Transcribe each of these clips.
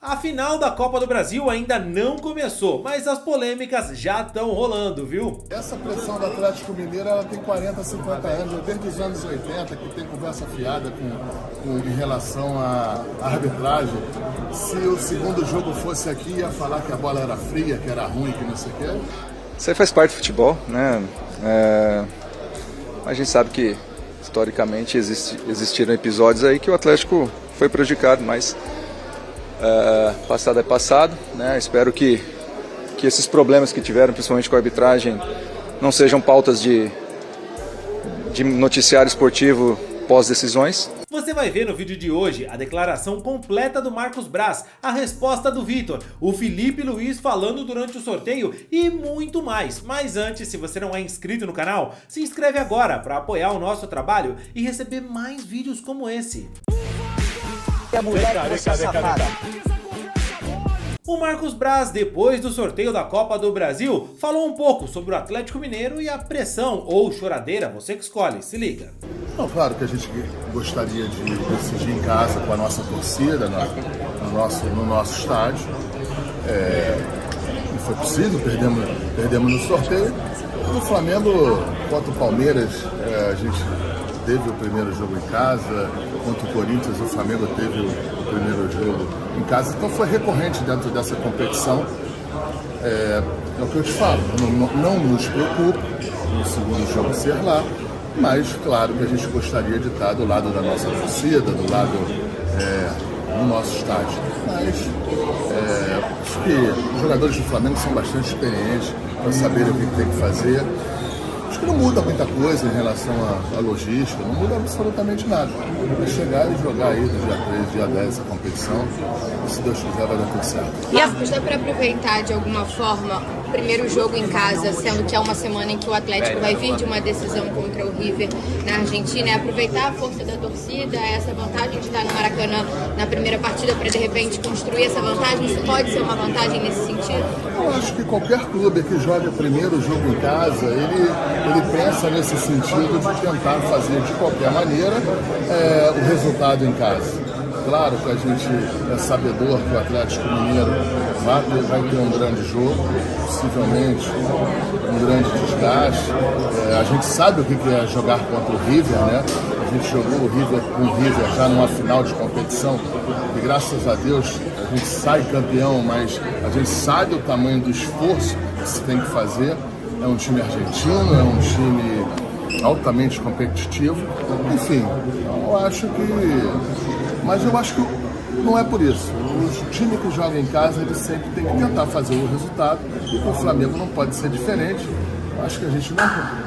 A final da Copa do Brasil ainda não começou, mas as polêmicas já estão rolando, viu? Essa pressão do Atlético Mineiro ela tem 40, 50 anos, desde os anos 80, que tem conversa fiada em relação à arbitragem. Se o segundo jogo fosse aqui, ia falar que a bola era fria, que era ruim, que não sei o quê. Isso aí faz parte do futebol, né? A gente sabe que, historicamente, existiram episódios aí que o Atlético foi prejudicado, mas passado é passado, né? Espero que esses problemas que tiveram, principalmente com a arbitragem, não sejam pautas de noticiário esportivo pós-decisões. Você vai ver no vídeo de hoje a declaração completa do Marcos Braz, a resposta do Vitor, o Felipe Luiz falando durante o sorteio e muito mais. Mas antes, se você não é inscrito no canal, se inscreve agora para apoiar o nosso trabalho e receber mais vídeos como esse. O Marcos Braz, depois do sorteio da Copa do Brasil, falou um pouco sobre o Atlético Mineiro e a pressão ou choradeira, você que escolhe, se liga. Não, claro que a gente gostaria de decidir em casa com a nossa torcida, no nosso estádio. Não foi possível, perdemos no sorteio. No Flamengo contra o Palmeiras, a gente teve o primeiro jogo em casa, contra o Corinthians o Flamengo teve o primeiro jogo em casa, então foi recorrente dentro dessa competição. É o que eu te falo, não nos preocupa no segundo jogo ser lá, mas claro que a gente gostaria de estar do lado da nossa torcida, do lado do nosso estádio. Mas acho que os jogadores do Flamengo são bastante experientes para saberem o que tem que fazer. Acho que não muda muita coisa em relação à logística, não muda absolutamente nada. É chegar e jogar aí no dia 3, dia 10 essa competição, e se Deus quiser vai dar tudo certo. Marcos, dá para aproveitar de alguma forma o primeiro jogo em casa, sendo que é uma semana em que o Atlético vai vir de uma decisão contra o River na Argentina, aproveitar a força da torcida, essa vantagem de estar no Maracanã na primeira partida para de repente construir essa vantagem? Isso pode ser uma vantagem nesse sentido? Eu acho que qualquer clube que joga o primeiro jogo em casa, ele pensa nesse sentido de tentar fazer de qualquer maneira o resultado em casa. Claro que a gente é sabedor que o Atlético Mineiro vai ter um grande jogo, possivelmente um grande desgaste. A gente sabe o que é jogar contra o River, né? A gente jogou com o River já numa final de competição e graças a Deus a gente sai campeão, mas a gente sabe o tamanho do esforço que se tem que fazer. É um time argentino, é um time altamente competitivo. Enfim, eu acho que não é por isso. O time que joga em casa, ele sempre tem que tentar fazer o resultado. E com o Flamengo não pode ser diferente. Eu acho que a gente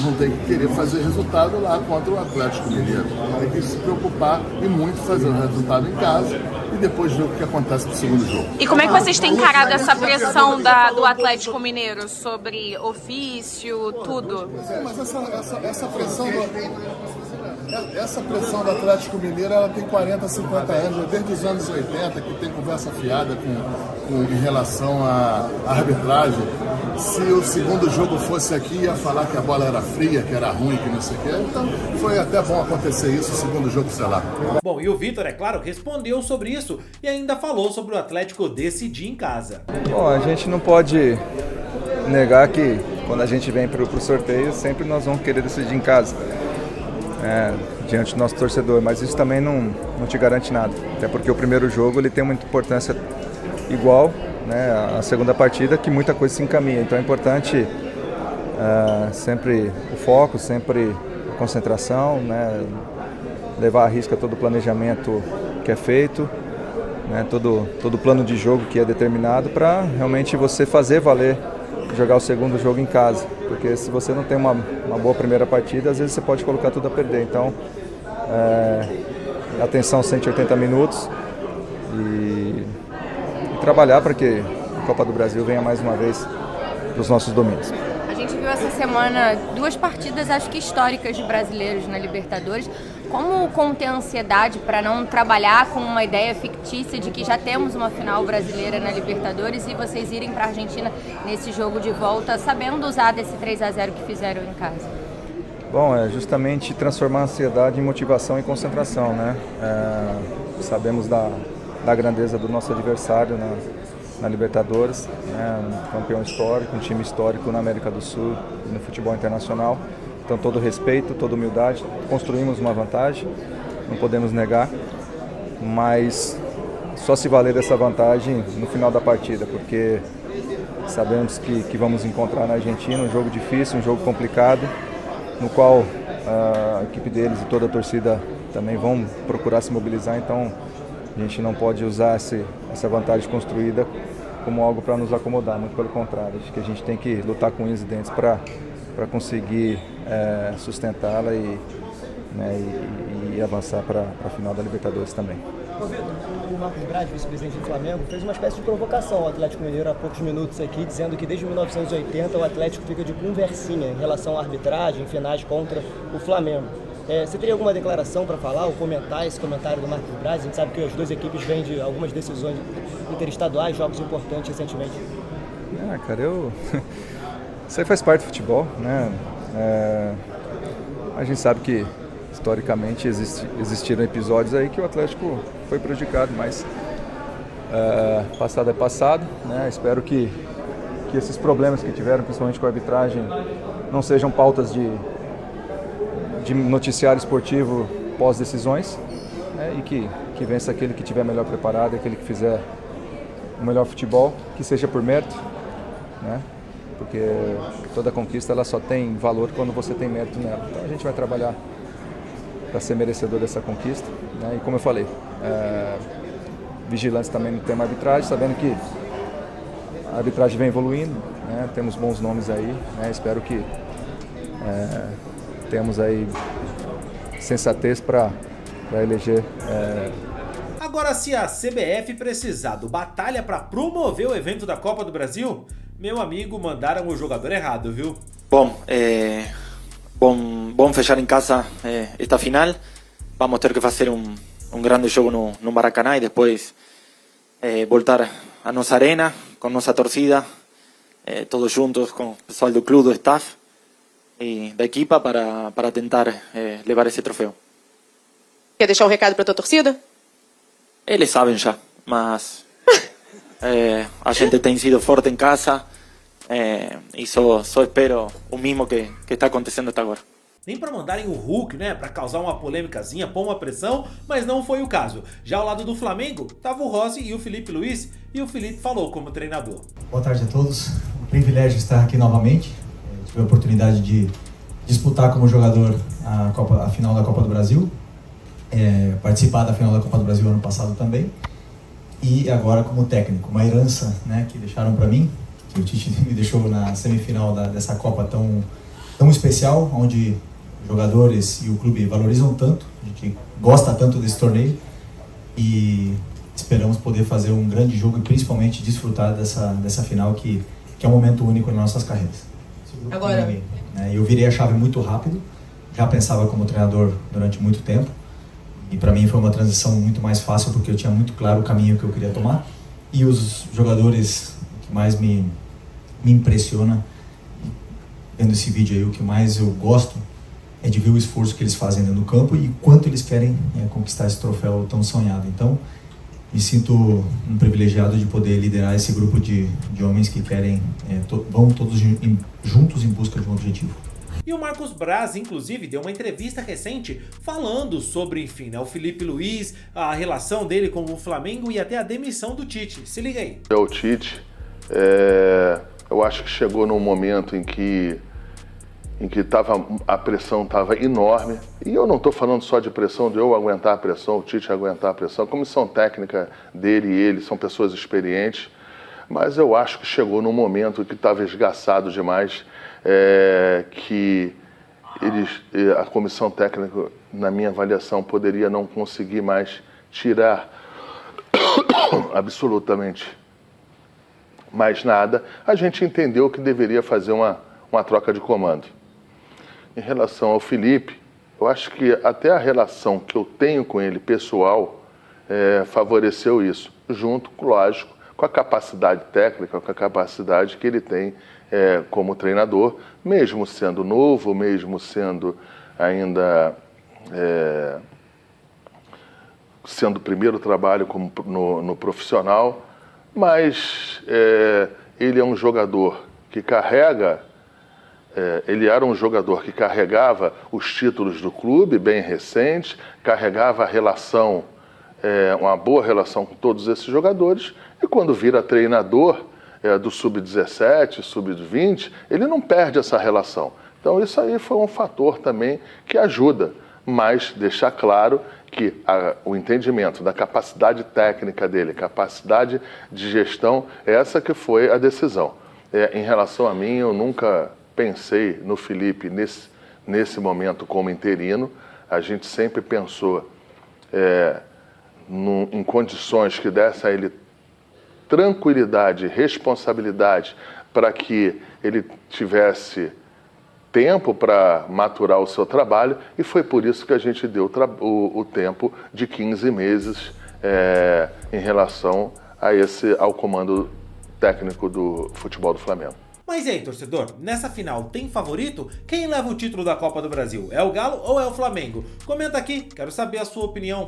não tem que querer fazer resultado lá contra o Atlético Mineiro. Tem que se preocupar e muito fazer o resultado em casa e depois ver o que acontece no segundo jogo. E como é que vocês têm encarado essa pressão do Atlético Mineiro sobre ofício, tudo? Mas essa pressão do Atlético Mineiro ela tem 40, 50 anos, desde os anos 80, que tem conversa fiada em relação à arbitragem. Se o segundo jogo fosse aqui, ia falar que a bola era fria, que era ruim, que não sei o quê. Então foi até bom acontecer isso, o segundo jogo, sei lá. Bom, e o Vitor, é claro, respondeu sobre isso e ainda falou sobre o Atlético decidir em casa. Bom, a gente não pode negar que quando a gente vem para o sorteio, sempre nós vamos querer decidir em casa. Diante do nosso torcedor, mas isso também não te garante nada, até porque o primeiro jogo ele tem uma importância igual, né, à segunda partida, que muita coisa se encaminha, então é importante sempre o foco, sempre a concentração, né, levar à risca todo o planejamento que é feito, né, todo o plano de jogo que é determinado para realmente você fazer valer jogar o segundo jogo em casa, porque se você não tem uma boa primeira partida, às vezes você pode colocar tudo a perder. Então, atenção 180 minutos e trabalhar para que a Copa do Brasil venha mais uma vez para os nossos domínios. A gente viu essa semana 2 partidas, acho que históricas de brasileiros na Libertadores. Como conter a ansiedade para não trabalhar com uma ideia fictícia de que já temos uma final brasileira na Libertadores e vocês irem para a Argentina nesse jogo de volta, sabendo usar desse 3-0 que fizeram em casa? Bom, é justamente transformar a ansiedade em motivação e concentração, né? Sabemos da da grandeza do nosso adversário na Libertadores, né? Um campeão histórico, um time histórico na América do Sul e no futebol internacional. Então, todo respeito, toda humildade, construímos uma vantagem, não podemos negar, mas só se valer dessa vantagem no final da partida, porque sabemos que vamos encontrar na Argentina um jogo difícil, um jogo complicado, no qual a equipe deles e toda a torcida também vão procurar se mobilizar, então a gente não pode usar essa vantagem construída como algo para nos acomodar, muito pelo contrário. Acho que a gente tem que lutar com unhas e dentes para conseguir sustentá-la e avançar para a final da Libertadores também. O Marcos Braz, vice-presidente do Flamengo, fez uma espécie de provocação ao Atlético Mineiro há poucos minutos aqui, dizendo que desde 1980 o Atlético fica de conversinha em relação à arbitragem, em finais contra o Flamengo. Você teria alguma declaração para falar ou comentar esse comentário do Marcos Braz? A gente sabe que as duas equipes vêm de algumas decisões interestaduais, jogos importantes recentemente. Cara, isso aí faz parte do futebol, né? A gente sabe que historicamente existiram episódios aí que o Atlético foi prejudicado, mas passado é passado, né? Espero que esses problemas que tiveram, principalmente com a arbitragem, não sejam pautas de noticiário esportivo pós-decisões, né? E que vença aquele que estiver melhor preparado, aquele que fizer o melhor futebol, que seja por mérito, né? Porque toda conquista ela só tem valor quando você tem mérito nela. Então a gente vai trabalhar para ser merecedor dessa conquista, né? E como eu falei, vigilantes também no tema arbitragem, sabendo que a arbitragem vem evoluindo, né? Temos bons nomes aí, né? Espero que temos aí sensatez para eleger. Agora, se a CBF precisar do Batalha para promover o evento da Copa do Brasil, meu amigo, mandaram o jogador errado, viu? Bom, vamos fechar em casa esta final. Vamos ter que fazer um grande jogo no Maracanã e depois voltar a nossa arena com nossa torcida, todos juntos com o pessoal do clube, do staff e da equipa para tentar levar esse troféu. Quer deixar um recado para tua torcida? Eles sabem já, mas a gente tem sido forte em casa e só espero o mesmo que está acontecendo até agora. Nem para mandarem o Hulk, né, para causar uma polêmicazinha, pôr uma pressão, mas não foi o caso. Já ao lado do Flamengo, tava o Rossi e o Felipe Luiz, e o Felipe falou como treinador. Boa tarde a todos, um privilégio estar aqui novamente. Tive a oportunidade de disputar como jogador a final da Copa do Brasil, participar da final da Copa do Brasil ano passado também, e agora como técnico, uma herança, né, que deixaram para mim, que o Tite me deixou na semifinal dessa Copa tão especial, onde jogadores e o clube valorizam tanto, a gente gosta tanto desse torneio e esperamos poder fazer um grande jogo e principalmente desfrutar dessa final que é um momento único nas nossas carreiras. Agora, eu virei a chave muito rápido, já pensava como treinador durante muito tempo e para mim foi uma transição muito mais fácil porque eu tinha muito claro o caminho que eu queria tomar e os jogadores que mais me impressiona vendo esse vídeo aí, o que mais eu gosto é de ver o esforço que eles fazem dentro do campo e quanto eles querem conquistar esse troféu tão sonhado. Então, me sinto um privilegiado de poder liderar esse grupo de homens que querem, vão todos juntos em busca de um objetivo. E o Marcos Braz, inclusive, deu uma entrevista recente falando sobre, enfim, né, o Felipe Luiz, a relação dele com o Flamengo e até a demissão do Tite. Se liga aí. O Tite, eu acho que chegou num momento em que a pressão estava enorme, e eu não estou falando só de pressão, de eu aguentar a pressão, o Tite aguentar a pressão, a comissão técnica dele e ele são pessoas experientes, mas eu acho que chegou num momento que estava esgaçado demais, que a comissão técnica, na minha avaliação, poderia não conseguir mais tirar absolutamente mais nada. A gente entendeu que deveria fazer uma troca de comando. Em relação ao Felipe, eu acho que até a relação que eu tenho com ele pessoal favoreceu isso, junto, lógico, com a capacidade técnica, com a capacidade que ele tem como treinador, mesmo sendo novo, mesmo sendo ainda sendo o primeiro trabalho no profissional, mas ele é um jogador que carrega, ele era um jogador que carregava os títulos do clube, bem recente, carregava a relação, uma boa relação com todos esses jogadores, e quando vira treinador do Sub-17, Sub-20, ele não perde essa relação. Então isso aí foi um fator também que ajuda, mas deixar claro que o entendimento da capacidade técnica dele, capacidade de gestão, essa que foi a decisão. Em relação a mim, eu nunca pensei no Felipe nesse momento como interino. A gente sempre pensou em condições que dessem a ele tranquilidade, responsabilidade, para que ele tivesse tempo para maturar o seu trabalho, e foi por isso que a gente deu o tempo de 15 meses em relação ao comando técnico do futebol do Flamengo. Mas e aí, torcedor, nessa final tem favorito? Quem leva o título da Copa do Brasil? É o Galo ou é o Flamengo? Comenta aqui, quero saber a sua opinião.